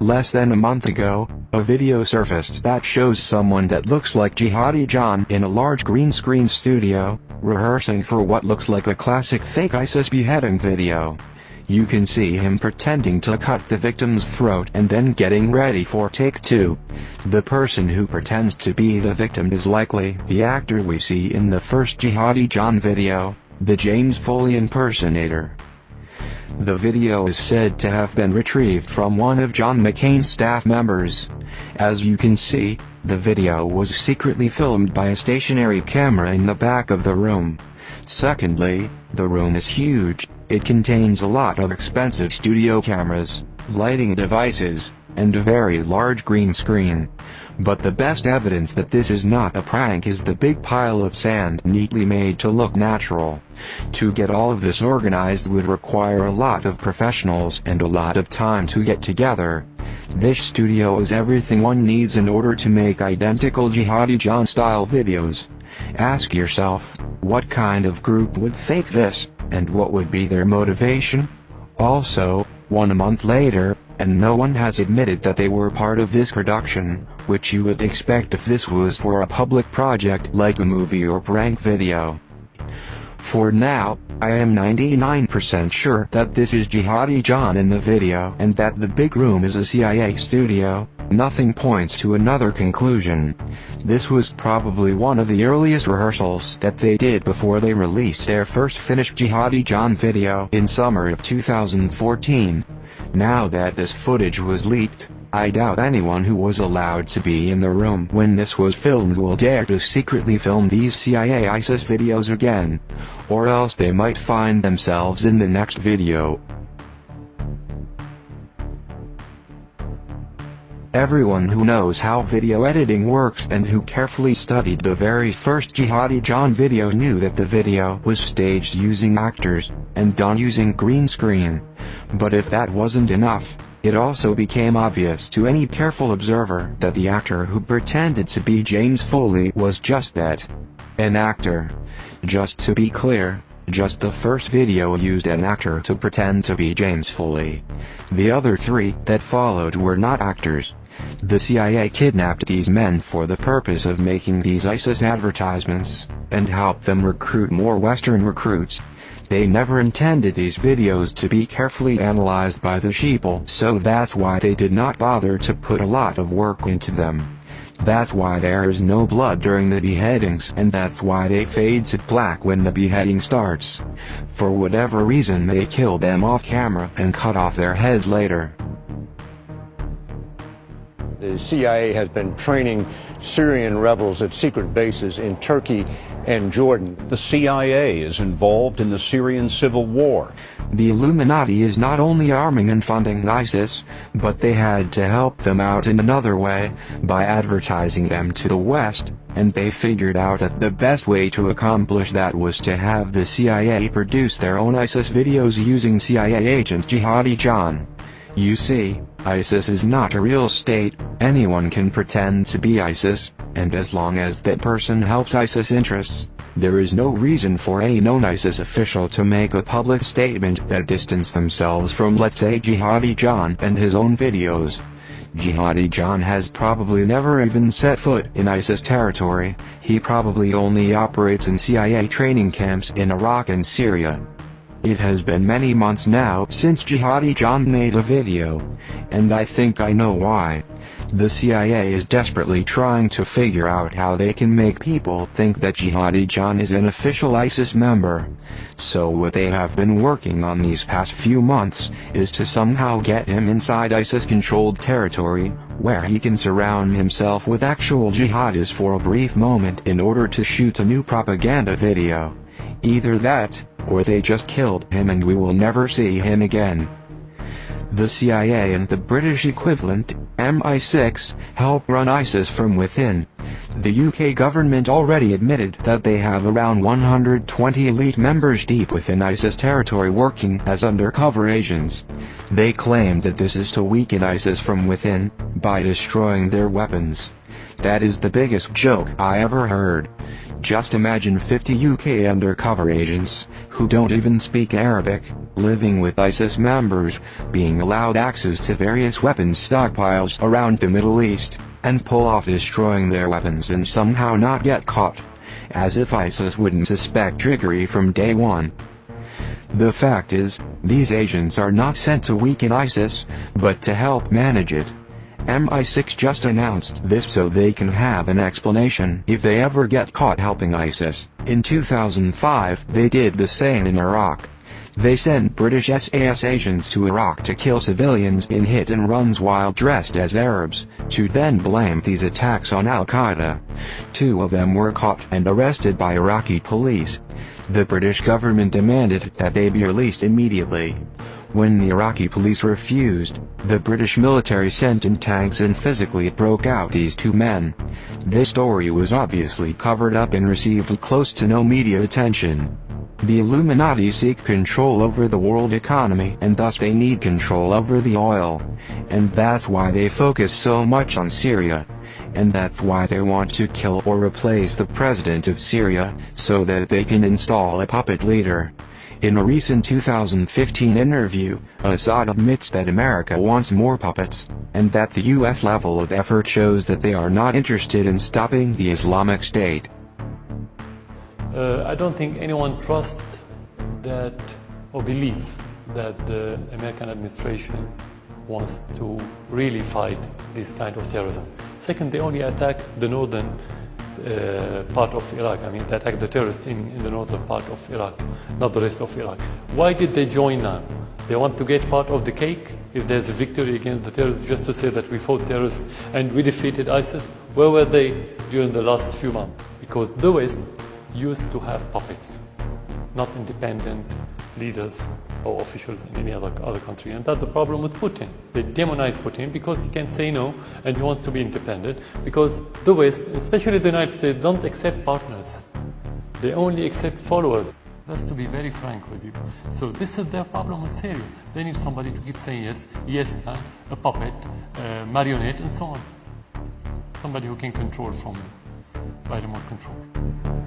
Less than a month ago, a video surfaced that shows someone that looks like Jihadi John in a large green screen studio, rehearsing for what looks like a classic fake ISIS beheading video. You can see him pretending to cut the victim's throat and then getting ready for take two. The person who pretends to be the victim is likely the actor we see in the first Jihadi John video, the James Foley impersonator. The video is said to have been retrieved from one of John McCain's staff members. As you can see, the video was secretly filmed by a stationary camera in the back of the room. Secondly, the room is huge. It contains a lot of expensive studio cameras, lighting devices, and a very large green screen. But the best evidence that this is not a prank is the big pile of sand neatly made to look natural. To get all of this organized would require a lot of professionals and a lot of time to get together. This studio is everything one needs in order to make identical Jihadi John style videos. Ask yourself, what kind of group would fake this, and what would be their motivation? Also, 1 month later, and no one has admitted that they were part of this production, which you would expect if this was for a public project like a movie or prank video. For now, I am 99% sure that this is Jihadi John in the video and that the big room is a CIA studio. Nothing points to another conclusion. This was probably one of the earliest rehearsals that they did before they released their first finished Jihadi John video in summer of 2014. Now that this footage was leaked, I doubt anyone who was allowed to be in the room when this was filmed will dare to secretly film these CIA ISIS videos again. Or else they might find themselves in the next video. Everyone who knows how video editing works and who carefully studied the very first Jihadi John video knew that the video was staged using actors, and done using green screen. But if that wasn't enough, it also became obvious to any careful observer that the actor who pretended to be James Foley was just that. An actor. Just to be clear, just the first video used an actor to pretend to be James Foley. The other 3 that followed were not actors. The CIA kidnapped these men for the purpose of making these ISIS advertisements, and helped them recruit more Western recruits. They never intended these videos to be carefully analyzed by the sheeple, so that's why they did not bother to put a lot of work into them. That's why there is no blood during the beheadings, and that's why they fade to black when the beheading starts. For whatever reason they killed them off camera and cut off their heads later. The CIA has been training Syrian rebels at secret bases in Turkey and Jordan. The CIA is involved in the Syrian civil war. The Illuminati is not only arming and funding ISIS, but they had to help them out in another way, by advertising them to the West, and they figured out that the best way to accomplish that was to have the CIA produce their own ISIS videos using CIA agent Jihadi John. You see, ISIS is not a real state. Anyone can pretend to be ISIS, and as long as that person helps ISIS interests, there is no reason for any known ISIS official to make a public statement that distance themselves from, let's say, Jihadi John and his own videos. Jihadi John has probably never even set foot in ISIS territory. He probably only operates in CIA training camps in Iraq and Syria. It has been many months now since Jihadi John made a video, and I think I know why. The CIA is desperately trying to figure out how they can make people think that Jihadi John is an official ISIS member. So what they have been working on these past few months is to somehow get him inside ISIS-controlled territory, where he can surround himself with actual jihadis for a brief moment in order to shoot a new propaganda video. Either that, or they just killed him and we will never see him again. The CIA and the British equivalent, MI6, help run ISIS from within. The UK government already admitted that they have around 120 elite members deep within ISIS territory working as undercover agents. They claim that this is to weaken ISIS from within, by destroying their weapons. That is the biggest joke I ever heard. Just imagine 50 UK undercover agents, who don't even speak Arabic, living with ISIS members, being allowed access to various weapons stockpiles around the Middle East, and pull off destroying their weapons and somehow not get caught. As if ISIS wouldn't suspect trickery from day one. The fact is, these agents are not sent to weaken ISIS, but to help manage it. MI6 just announced this so they can have an explanation if they ever get caught helping ISIS. In 2005, they did the same in Iraq. They sent British SAS agents to Iraq to kill civilians in hit-and-runs while dressed as Arabs, to then blame these attacks on Al-Qaeda. 2 of them were caught and arrested by Iraqi police. The British government demanded that they be released immediately. When the Iraqi police refused, the British military sent in tanks and physically broke out these 2 men. This story was obviously covered up and received close to no media attention. The Illuminati seek control over the world economy and thus they need control over the oil. And that's why they focus so much on Syria. And that's why they want to kill or replace the president of Syria, so that they can install a puppet leader. In a recent 2015 interview, Assad admits that America wants more puppets, and that the US level of effort shows that they are not interested in stopping the Islamic State. I don't think anyone trusts that or believes that the American administration wants to really fight this kind of terrorism. Second, they only attack the northern part of Iraq. I mean, they attack the terrorists in the northern part of Iraq, not the rest of Iraq. Why did they join now? They want to get part of the cake if there's a victory against the terrorists, just to say that we fought terrorists and we defeated ISIS. Where were they during the last few months? Because the West used to have puppets, not independent leaders or officials in any other country. And that's the problem with Putin. They demonize Putin because he can say no and he wants to be independent, because the West, especially the United States, don't accept partners. They only accept followers. That's to be very frank with you. So this is their problem with Syria. They need somebody to keep saying yes, yes, a puppet, marionette, and so on. Somebody who can control by remote control.